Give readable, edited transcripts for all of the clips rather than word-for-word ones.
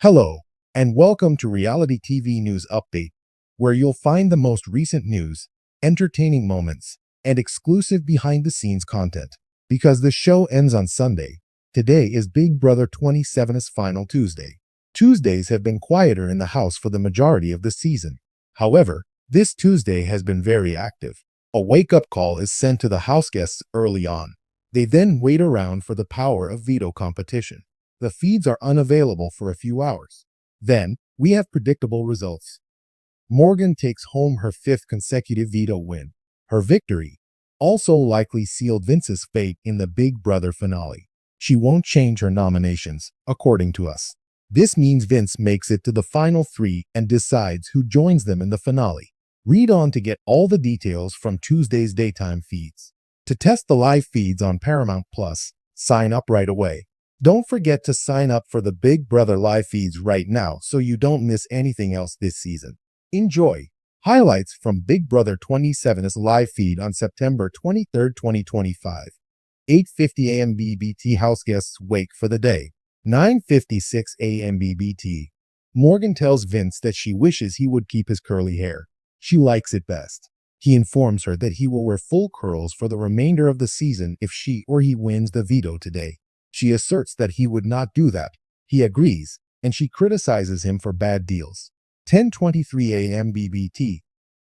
Hello, and welcome to Reality TV News Update, where you'll find the most recent news, entertaining moments, and exclusive behind-the-scenes content. Because the show ends on Sunday, today is Big Brother 27's final Tuesday. Tuesdays have been quieter in the house for the majority of the season. However, this Tuesday has been very active. A wake-up call is sent to the house guests early on. They then wait around for the power of veto competition. The feeds are unavailable for a few hours. Then, we have predictable results. Morgan takes home her fifth consecutive veto win. Her victory also likely sealed Vince's fate in the Big Brother finale. She won't change her nominations, according to us. This means Vince makes it to the final three and decides who joins them in the finale. Read on to get all the details from Tuesday's daytime feeds. To test the live feeds on Paramount Plus, sign up right away. Don't forget to sign up for the Big Brother live feeds right now so you don't miss anything else this season. Enjoy! Highlights from Big Brother 27's live feed on September 23, 2025. 8:50 a.m. BBT house guests wake for the day. 9:56 a.m. BBT. Morgan tells Vince that she wishes he would keep his curly hair. She likes it best. He informs her that he will wear full curls for the remainder of the season if she or he wins the veto today. She asserts that he would not do that. He agrees, and she criticizes him for bad deals. 10:23 a.m. BBT.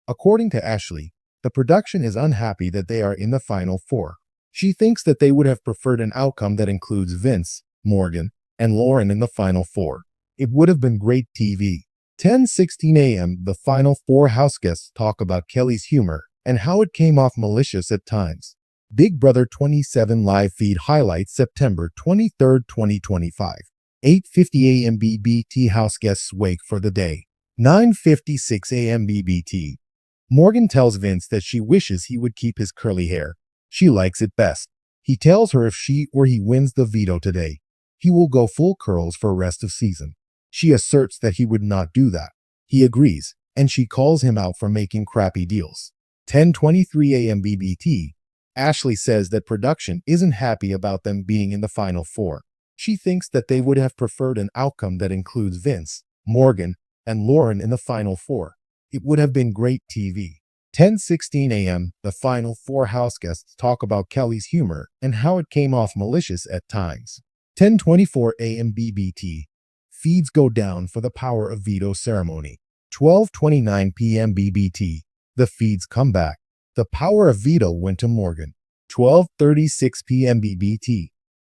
According to Ashley, the production is unhappy that they are in the final four. She thinks that they would have preferred an outcome that includes Vince, Morgan, and Lauren in the final four. It would have been great TV. 10:16 a.m. The final four house guests talk about Kelly's humor and how it came off malicious at times. Big Brother 27 live feed highlights September 23, 2025. 8:50 a.m. BBT house guests wake for the day. 9:56 a.m. BBT. Morgan tells Vince that she wishes he would keep his curly hair. She likes it best. He tells her if she or he wins the veto today, he will go full curls for rest of season. She asserts that he would not do that. He agrees, and she calls him out for making crappy deals. 10:23 a.m. BBT. Ashley says that production isn't happy about them being in the final four. She thinks that they would have preferred an outcome that includes Vince, Morgan, and Lauren in the final four. It would have been great TV. 10:16 a.m. The final four house guests talk about Kelly's humor and how it came off malicious at times. 10:24 a.m. BBT. Feeds go down for the power of veto ceremony. 12:29 p.m. BBT. The feeds come back. The power of veto went to Morgan. 12:36 p.m. BBT.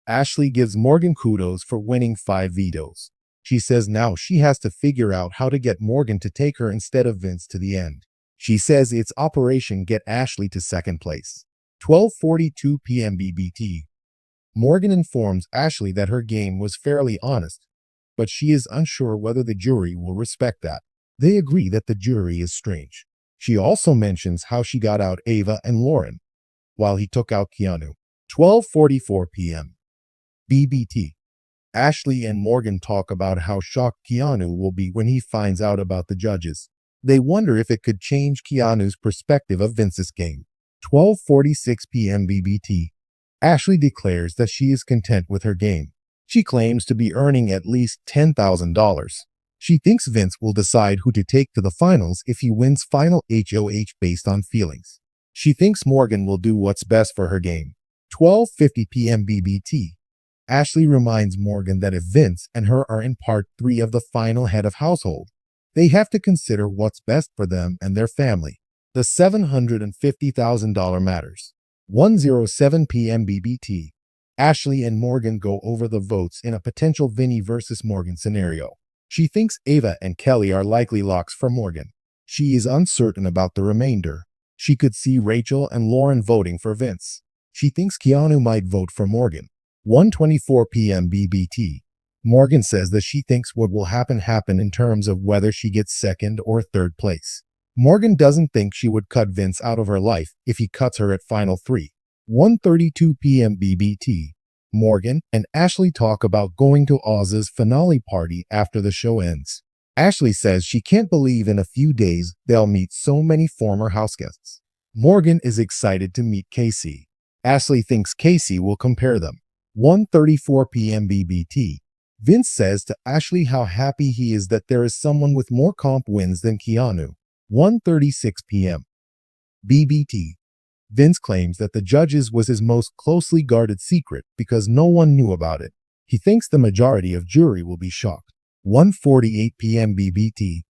Ashley gives Morgan kudos for winning 5 vetoes. She says now she has to figure out how to get Morgan to take her instead of Vince to the end. She says it's Operation Get Ashley to second place. 12:42 p.m. BBT. Morgan informs Ashley that her game was fairly honest, but she is unsure whether the jury will respect that. They agree that the jury is strange. She also mentions how she got out Ava and Lauren, while he took out Keanu. 12:44 p.m. BBT. Ashley and Morgan talk about how shocked Keanu will be when he finds out about the judges. They wonder if it could change Keanu's perspective of Vince's game. 12:46 p.m. BBT. Ashley declares that she is content with her game. She claims to be earning at least $10,000. She thinks Vince will decide who to take to the finals if he wins final HOH based on feelings. She thinks Morgan will do what's best for her game. 12:50 p.m. BBT. Ashley reminds Morgan that if Vince and her are in part 3 of the final head of household, they have to consider what's best for them and their family. The $750,000 matters. 1:07 p.m. BBT. Ashley and Morgan go over the votes in a potential Vinny versus Morgan scenario. She thinks Ava and Kelly are likely locks for Morgan. She is uncertain about the remainder. She could see Rachel and Lauren voting for Vince. She thinks Keanu might vote for Morgan. 1:24 p.m. BBT. Morgan says that she thinks what will happen in terms of whether she gets second or third place. Morgan doesn't think she would cut Vince out of her life if he cuts her at final 3. 1:32 p.m. BBT. Morgan and Ashley talk about going to Oz's finale party after the show ends. Ashley says she can't believe in a few days they'll meet so many former house guests. Morgan is excited to meet Casey. Ashley thinks Casey will compare them. 1:34 p.m. BBT. Vince says to Ashley how happy he is that there is someone with more comp wins than Keanu. 1:36 p.m. BBT. Vince claims that the judges was his most closely guarded secret because no one knew about it. He thinks the majority of jury will be shocked. 1:48 p.m. BBT.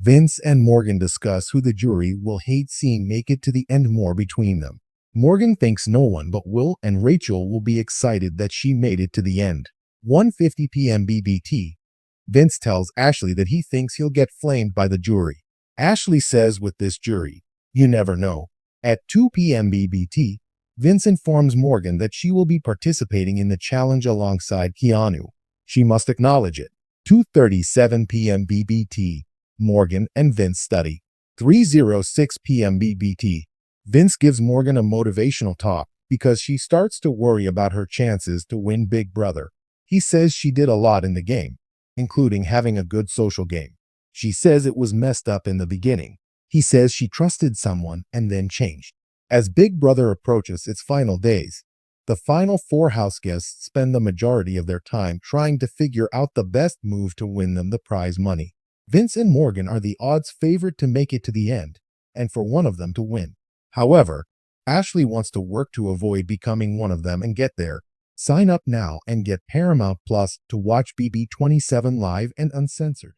Vince and Morgan discuss who the jury will hate seeing make it to the end more between them. Morgan thinks no one but Will and Rachel will be excited that she made it to the end. 1:50 p.m. BBT. Vince tells Ashley that he thinks he'll get flamed by the jury. Ashley says with this jury, you never know. At 2 p.m. BBT, Vince informs Morgan that she will be participating in the challenge alongside Keanu. She must acknowledge it. 2:37 p.m. BBT. Morgan and Vince study. 3:06 p.m. BBT. Vince gives Morgan a motivational talk because she starts to worry about her chances to win Big Brother. He says she did a lot in the game, including having a good social game. She says it was messed up in the beginning. He says she trusted someone and then changed. As Big Brother approaches its final days, the final 4 house guests spend the majority of their time trying to figure out the best move to win them the prize money. Vince and Morgan are the odds favorite to make it to the end, and for one of them to win. However, Ashley wants to work to avoid becoming one of them and get there. Sign up now and get Paramount Plus to watch BB27 live and uncensored.